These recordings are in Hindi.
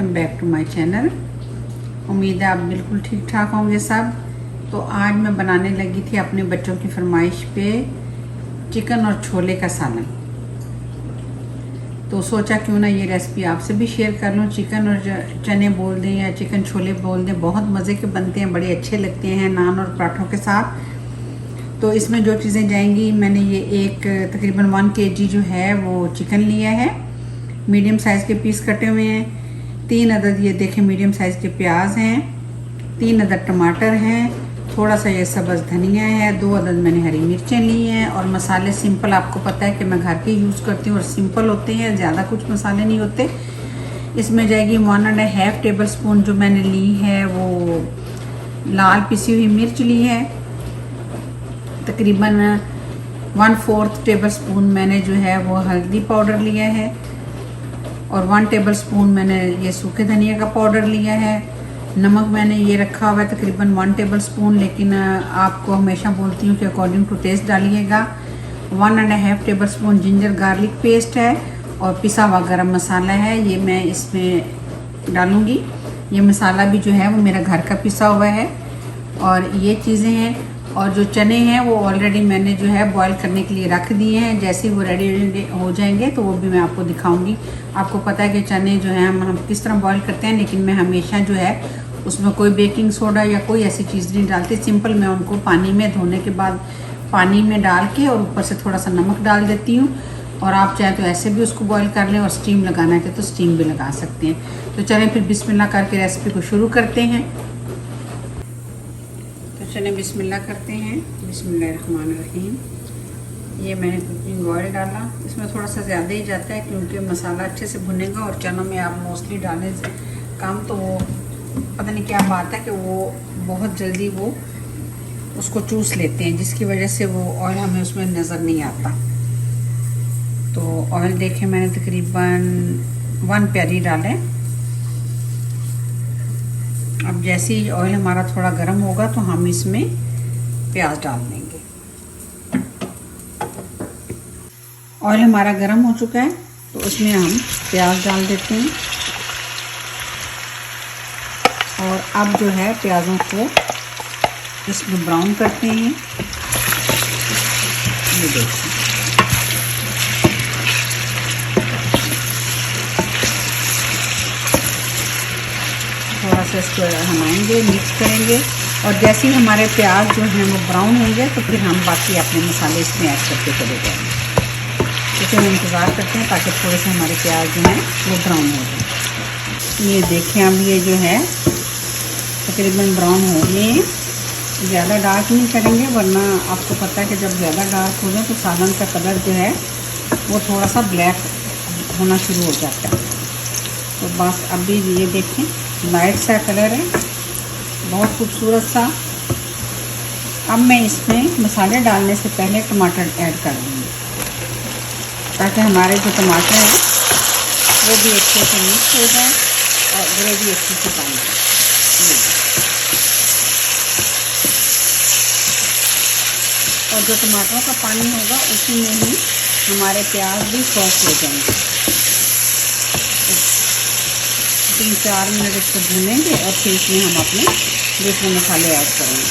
Welcome back to my channel. उम्मीद है आप बिल्कुल ठीक ठाक होंगे सब। तो आज मैं बनाने लगी थी अपने बच्चों की फरमाइश पे चिकन और छोले का सालन। तो सोचा क्यों ना ये रेसिपी आपसे भी शेयर कर लूँ। चिकन और चने बोल दें या चिकन छोले बोल दें, बहुत मज़े के बनते हैं, बड़े अच्छे लगते हैं नान और पराठों के साथ। तो इसमें जो चीज़ें जाएंगी, मैंने ये एक तकरीबन 1 kg जो है वो चिकन लिया है, मीडियम साइज़ के पीस कटे हुए हैं। 3 अदद ये देखें मीडियम साइज़ के प्याज हैं, 3 अदद टमाटर हैं, थोड़ा सा ये सब्ज़ धनिया है, 2 अदद मैंने हरी मिर्चें ली हैं। और मसाले सिंपल, आपको पता है कि मैं घर के यूज़ करती हूँ और सिंपल होते हैं, ज़्यादा कुछ मसाले नहीं होते। इसमें जाएगी 1.5 टेबल स्पून जो मैंने ली है वो लाल पिसी हुई मिर्च ली है। तकरीबन 1/4 टेबल स्पून मैंने जो है वो हल्दी पाउडर लिया है और 1 टेबल स्पून मैंने ये सूखे धनिया का पाउडर लिया है। नमक मैंने ये रखा हुआ है तकरीबन 1 टेबल स्पून, लेकिन आपको हमेशा बोलती हूँ कि अकॉर्डिंग टू टेस्ट डालिएगा। 1.5 table spoon ginger garlic paste है और पिसा हुआ गरम मसाला है, ये मैं इसमें डालूँगी। ये मसाला भी जो है वो मेरा घर का पिसा हुआ है। और ये चीज़ें हैं, और जो चने हैं वो ऑलरेडी मैंने जो है बॉईल करने के लिए रख दिए हैं। जैसे ही वो रेडी हो जाएंगे तो वो भी मैं आपको दिखाऊंगी। आपको पता है कि चने जो हैं हम किस तरह बॉईल करते हैं, लेकिन मैं हमेशा जो है उसमें कोई बेकिंग सोडा या कोई ऐसी चीज़ नहीं डालती। सिंपल मैं उनको पानी में धोने के बाद पानी में डाल के और ऊपर से थोड़ा सा नमक डाल देती हूँ। और आप चाहे तो ऐसे भी उसको बॉईल कर लें और स्टीम लगाना है तो स्टीम भी लगा सकते हैं। तो चलें फिर बिस्मिल्लाह करके रेसिपी को शुरू करते हैं। चने बिस्मिल्लाह करते हैं। बिस्मिल्लाहिर्रहमानिर्रहीम। ये मैंने कुकिंग ऑयल डाला, इसमें थोड़ा सा ज़्यादा ही जाता है क्योंकि मसाला अच्छे से भुनेगा और चनों में आप मोस्टली डालें कम, तो वो पता नहीं क्या बात है कि वो बहुत जल्दी वो उसको चूस लेते हैं, जिसकी वजह से वो ऑयल हमें उसमें नज़र नहीं आता। तो ऑयल देखें मैंने तकरीबन 1 प्याली डालें। अब जैसे ही ऑयल हमारा थोड़ा गर्म होगा तो हम इसमें प्याज डाल देंगे। ऑयल हमारा गर्म हो चुका है तो उसमें हम प्याज डाल देते हैं। और अब जो है प्याज़ों को इसमें ब्राउन करते हैं। ये देखिए, थोड़ा सा इसको हलाएंगे, मिक्स करेंगे। और जैसे ही हमारे प्याज जो हैं वो ब्राउन होंगे तो फिर हम बाकी अपने मसाले इसमें ऐड करके चले जाएंगे। इसे हम इंतज़ार करते हैं ताकि थोड़े से हमारे प्याज जो हैं वो ब्राउन हो जाए। ये देखें, अब ये जो है तकरीबन ब्राउन हो गए हैं। ज़्यादा डार्क नहीं करेंगे वरना आपको पता है कि जब ज़्यादा डार्क हो जाए तो सालन का कलर जो है वो थोड़ा सा ब्लैक होना शुरू हो जाता है। तो बस अभी ये देखें, लाइट सा कलर है, बहुत खूबसूरत सा। अब मैं इसमें मसाले डालने से पहले टमाटर ऐड कर दूँगी ताकि हमारे जो टमाटर हैं वो भी अच्छे से मिक्स हो जाए और ग्रेवी अच्छे से बन जाए। और जो टमाटरों का पानी होगा उसी में ही हमारे प्याज भी सॉफ्ट हो जाएंगे। 3-4 मिनट इसको भूनेंगे और फिर इसमें हम अपने दूसरे मसाले ऐड करेंगे।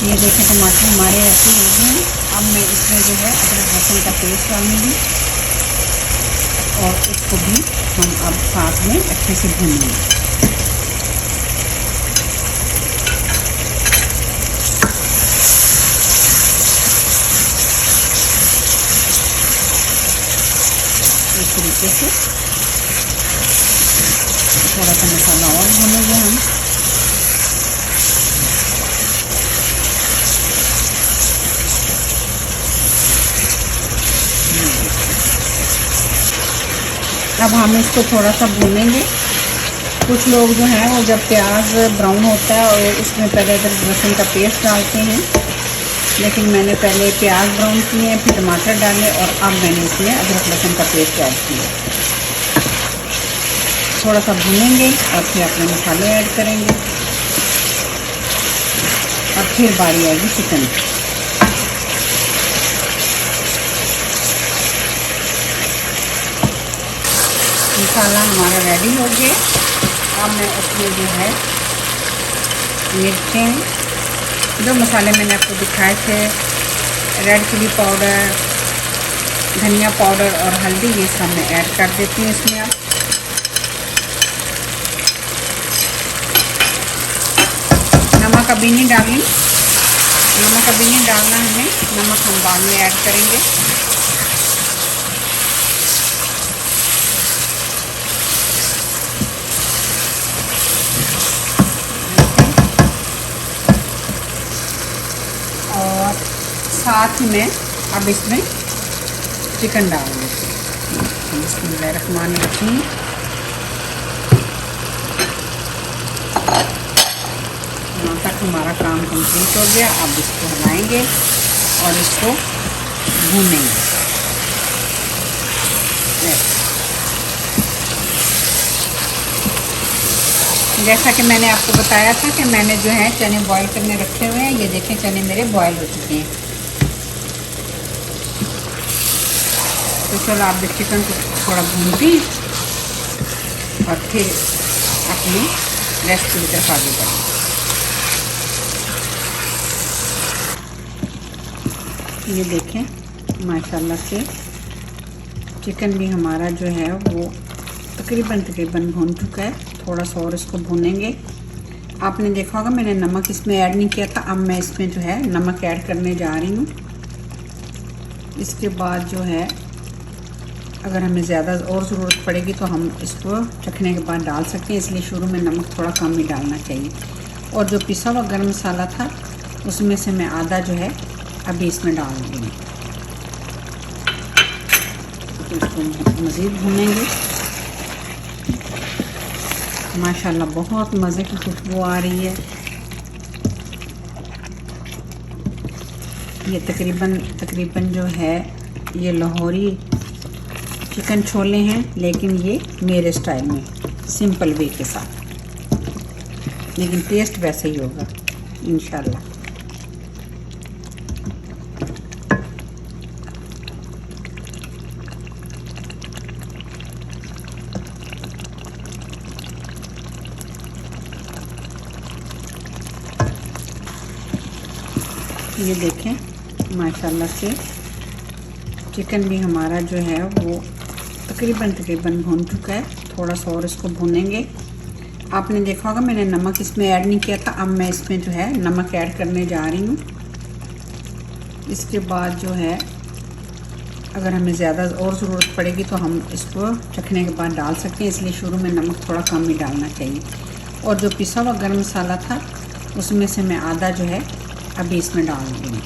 ये देखें टमाटर हमारे ऐसे हो गए हैं। अब मैं इसमें जो है अदरक लहसुन का पेस्ट डालूंगी और इसको भी हम अब साथ में अच्छे से भूनेंगे। इस तरीके से थोड़ा सा मसाला और भूनेंगे हम। अब हम इसको थोड़ा सा भूनेंगे। कुछ लोग जो हैं वो जब प्याज ब्राउन होता है और उसमें पहले अदरक लहसुन का पेस्ट डालते हैं, लेकिन मैंने पहले प्याज ब्राउन किए, फिर टमाटर डाले और अब मैंने इसमें अदरक लहसुन का पेस्ट ऐड किया। थोड़ा सा भूनेंगे और फिर अपने मसाले ऐड करेंगे और फिर बारी आएगी चिकन। मसाला हमारा रेडी हो गया। अब मैं उसमें जो है मिर्चें, जो मसाले मैंने आपको दिखाए थे, रेड चिली पाउडर, धनिया पाउडर और हल्दी, ये सब मैं ऐड कर देती हूँ इसमें। आप नमक अभी नहीं डालें, नमक अभी नहीं डालना हमें, नमक हम बाद में ऐड करेंगे। और साथ में अब इसमें चिकन डालेंगे। बिस्मिल्लाहिर्रहमानिर्रहीम। यहाँ तक हमारा काम कंप्लीट हो गया। अब इसको हिलाएंगे और इसको भूनेंगे। जैसा कि मैंने आपको बताया था कि मैंने जो है चने बॉईल करने रखे हुए हैं। ये देखें चने मेरे बॉईल हो चुके हैं। तो चलो आप चिकन को थोड़ा भूनती और फिर अपनी रेसिपी की तरफ आगे बढ़ें। ये देखें माशाल्लाह से चिकन भी हमारा जो है वो तकरीबन भून चुका है। थोड़ा सा और इसको भूनेंगे। आपने देखा होगा मैंने नमक इसमें ऐड नहीं किया था। अब मैं इसमें जो है नमक ऐड करने जा रही हूँ। इसके बाद जो है अगर हमें ज़्यादा और ज़रूरत पड़ेगी तो हम इसको चखने के बाद डाल सकते हैं, इसलिए शुरू में नमक थोड़ा कम ही डालना चाहिए। और जो पिसा हुआ गरम मसाला था उसमें से मैं आधा जो है अभी इसमें डाल दूँगी। तो इसको मज़ीद भूनेंगे। माशाल्लाह बहुत मज़े की खुशबू आ रही है। ये तकरीबन जो है ये लाहौरी चिकन छोले हैं, लेकिन ये मेरे स्टाइल में सिंपल वे के साथ, लेकिन टेस्ट वैसे ही होगा इंशाल्लाह। ये देखें माशाल्लाह से चिकन भी हमारा जो है वो तकरीबन भून चुका है। थोड़ा सा और इसको भूनेंगे। आपने देखा होगा मैंने नमक इसमें ऐड नहीं किया था। अब मैं इसमें जो है नमक ऐड करने जा रही हूँ। इसके बाद जो है अगर हमें ज़्यादा और ज़रूरत पड़ेगी तो हम इसको चखने के बाद डाल सकते हैं, इसलिए शुरू में नमक थोड़ा कम ही डालना चाहिए। और जो पिसा हुआ गरम मसाला था उसमें से मैं आधा जो है अभी इसमें डाल दूँगी।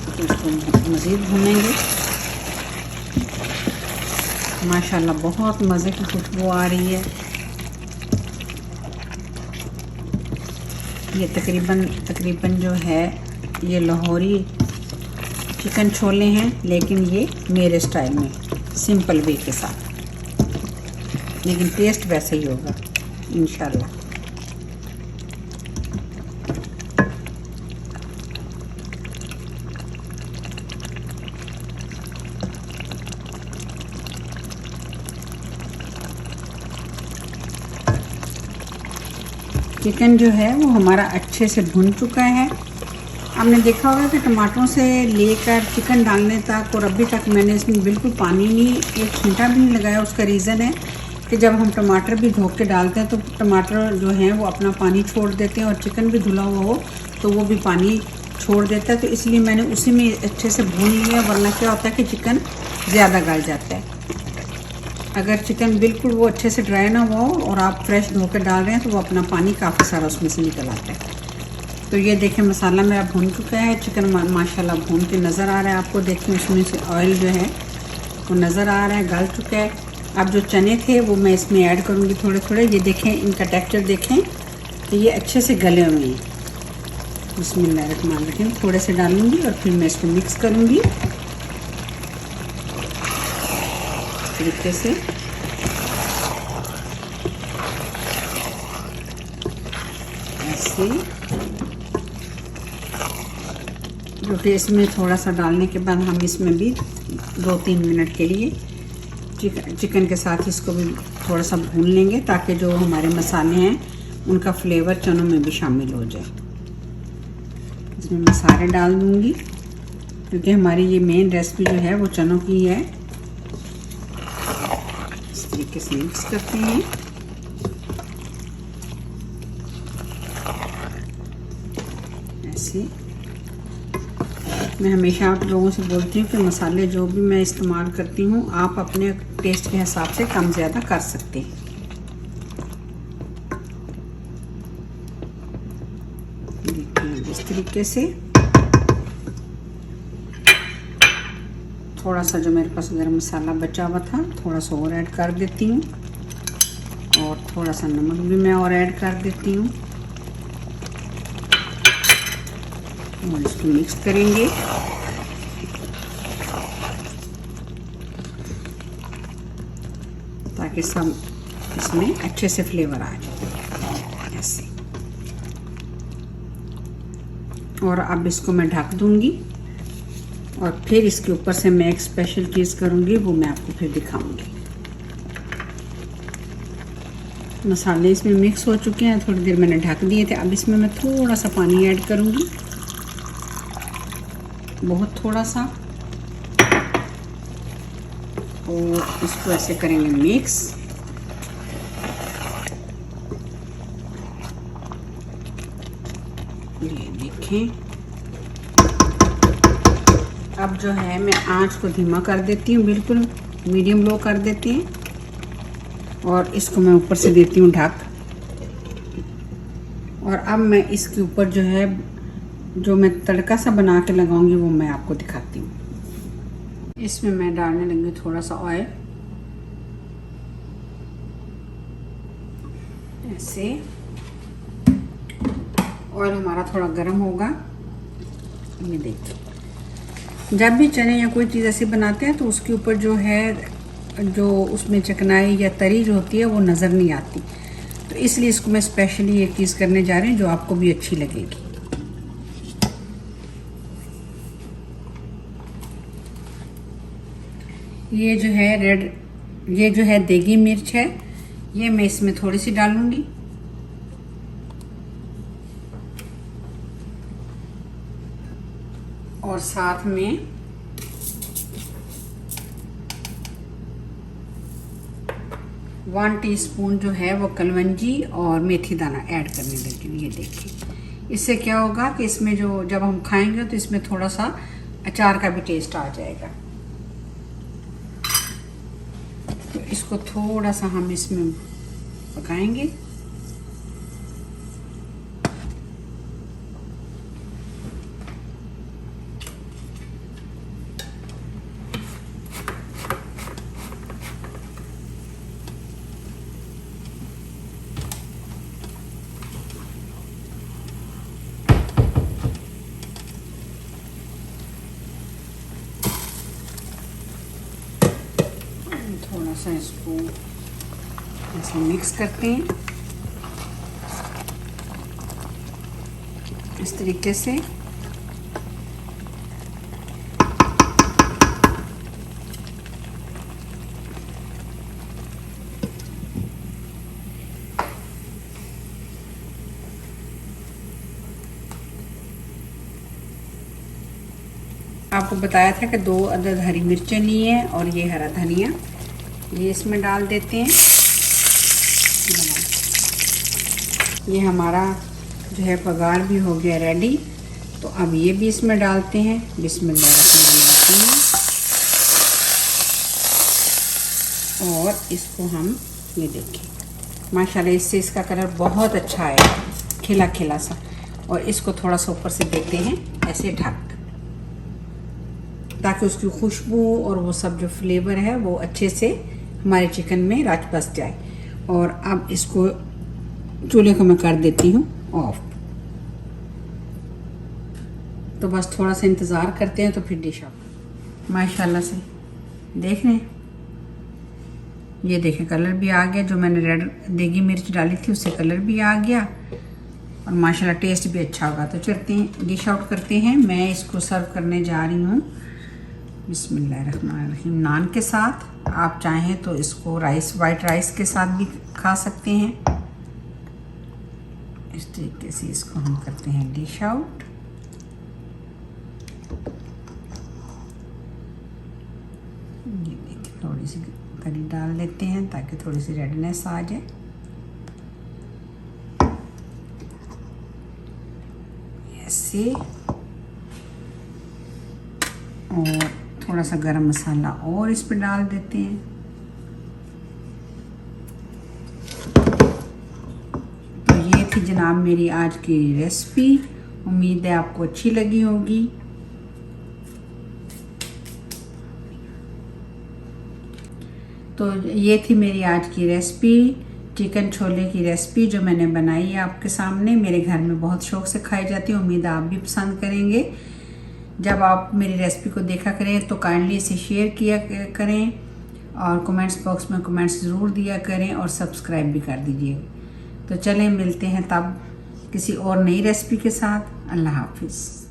तो इसको मज़ीद भूनेंगे। माशाल्लाह बहुत मज़े की खुशबू आ रही है। ये तकरीबन जो है ये लाहौरी चिकन छोले हैं, लेकिन ये मेरे स्टाइल में सिंपल वे के साथ, लेकिन टेस्ट वैसे ही होगा इंशाल्लाह। चिकन जो है वो हमारा अच्छे से भुन चुका है। आपने देखा होगा कि टमाटरों से लेकर चिकन डालने तक और अभी तक मैंने इसमें बिल्कुल पानी नहीं, एक छींटा भी नहीं लगाया। उसका रीज़न है कि जब हम टमाटर भी धो के डालते हैं तो टमाटर जो हैं वो अपना पानी छोड़ देते हैं, और चिकन भी धुला हुआ हो तो वो भी पानी छोड़ देता है। तो इसलिए मैंने उसी में अच्छे से भून लिया, वरना क्या होता है कि चिकन ज़्यादा गल जाता है। अगर चिकन बिल्कुल वो अच्छे से ड्राई ना हो और आप फ्रेश धो कर डाल रहे हैं तो वो अपना पानी काफ़ी सारा उसमें से निकल आता है। तो ये देखें मसाला मेरा भून चुका है। चिकन माशाल्लाह भून के नज़र आ रहा है आपको। देखिए उसमें से ऑयल जो है वो नज़र आ रहा है, गल चुका है। अब जो चने थे वो मैं इसमें ऐड करूँगी थोड़े थोड़े। ये देखें इनका टेक्सचर देखें तो ये अच्छे से गले हुए हैं। बिस्मिल्लाहिर्रहमानिर्रहीम थोड़े से डालूँगी और फिर मैं इसको मिक्स करूँगी इस तरीके से। ऐसे जो कि इसमें थोड़ा सा डालने के बाद हम इसमें भी 2-3 मिनट के लिए चिकन के साथ इसको भी थोड़ा सा भून लेंगे, ताकि जो हमारे मसाले हैं उनका फ्लेवर चनों में भी शामिल हो जाए। इसमें मैं सारे डाल दूंगी, क्योंकि हमारी ये मेन रेसिपी जो है वो चनों की है। इस तरीके से मिक्स करते हैं। ऐसे मैं हमेशा आप लोगों से बोलती हूँ कि मसाले जो भी मैं इस्तेमाल करती हूँ आप अपने टेस्ट के हिसाब से कम ज़्यादा कर सकते हैं। देखिए इस तरीके से थोड़ा सा जो मेरे पास गरम मसाला बचा हुआ था थोड़ा सा और ऐड कर देती हूँ, और थोड़ा सा नमक भी मैं और ऐड कर देती हूँ, और इसको मिक्स करेंगे। ताकि सब इसमें अच्छे से फ्लेवर आ जाए ऐसे। और अब इसको मैं ढक दूंगी, और फिर इसके ऊपर से मैं एक स्पेशल चीज़ करूंगी, वो मैं आपको फिर दिखाऊंगी। मसाले इसमें मिक्स हो चुके हैं, थोड़ी देर मैंने ढक दिए थे। अब इसमें मैं थोड़ा सा पानी ऐड करूंगी, बहुत थोड़ा सा, और इसको ऐसे करेंगे मिक्स। ये देखें। अब जो है मैं आंच को धीमा कर देती हूँ, बिल्कुल मीडियम लो कर देती हैं, और इसको मैं ऊपर से देती हूँ ढक। और अब मैं इसके ऊपर जो है जो मैं तड़का सा बना के लगाऊंगी वो मैं आपको दिखाती हूँ। इसमें मैं डालने लगी थोड़ा सा ऑयल, ऐसे। ऑयल हमारा थोड़ा गर्म होगा। ये देखिए, जब भी चने या कोई चीज़ ऐसी बनाते हैं तो उसके ऊपर जो है जो उसमें चिकनाई या तरी जो होती है वो नज़र नहीं आती, तो इसलिए इसको मैं स्पेशली एक चीज़ करने जा रही हूँ जो आपको भी अच्छी लगेगी। ये जो है ये जो है देगी मिर्च है, ये मैं इसमें थोड़ी सी डालूंगी, और साथ में वन टीस्पून जो है वो कलवंजी और मेथी दाना ऐड करने लगी हूँ। ये देखिए, इससे क्या होगा कि इसमें जो जब हम खाएंगे तो इसमें थोड़ा सा अचार का भी टेस्ट आ जाएगा। तो इसको थोड़ा सा हम इसमें पकाएंगे। थोड़ा सा इसको ऐसे मिक्स करते हैं इस तरीके से। आपको बताया था कि 2 अदद हरी मिर्चें ली हैं, और ये हरा धनिया ये इसमें डाल देते हैं। ये हमारा जो है पगार भी हो गया रेडी, तो अब ये भी इसमें डालते हैं। बिस्मिल्लाहिर्रहमानिर्रहीम। और इसको हम ये देखें, माशाल्लाह इससे इसका कलर बहुत अच्छा आएगा, खिला खिला सा। और इसको थोड़ा सा ऊपर से देते हैं ऐसे ढक, ताकि उसकी खुशबू और वो सब जो फ्लेवर है वो अच्छे से हमारे चिकन में रच बस जाए। और अब इसको चूल्हे को मैं कर देती हूँ ऑफ। तो बस थोड़ा सा इंतज़ार करते हैं तो फिर डिश ऑफ। माशाल्लाह से देख रहे हैं, ये देखें कलर भी आ गया। जो मैंने रेड देगी मिर्च डाली थी उससे कलर भी आ गया, और माशाल्लाह टेस्ट भी अच्छा होगा। तो चलते हैं डिश आउट करते हैं। मैं इसको सर्व करने जा रही हूँ बिस्मिल्लाहिर्रहमानिर्रहीम नान के साथ। आप चाहें तो इसको वाइट राइस के साथ भी खा सकते हैं। इस तरीके से इसको हम करते हैं डिश आउट। ये देखिए थोड़ी सी करी डाल देते हैं ताकि थोड़ी सी रेडनेस आ जाए। ऐसे और थोड़ा सा गरम मसाला और इस पर डाल देते हैं। तो ये थी जनाब मेरी आज की रेसिपी। उम्मीद है आपको अच्छी लगी होगी। तो ये थी मेरी आज की रेसिपी, चिकन छोले की रेसिपी जो मैंने बनाई है आपके सामने। मेरे घर में बहुत शौक से खाई जाती है। उम्मीद है आप भी पसंद करेंगे। जब आप मेरी रेसिपी को देखा करें तो काइंडली इसे शेयर किया करें और कमेंट्स बॉक्स में कमेंट्स ज़रूर दिया करें और सब्सक्राइब भी कर दीजिए। तो चलें मिलते हैं तब किसी और नई रेसिपी के साथ। अल्लाह हाफिज़।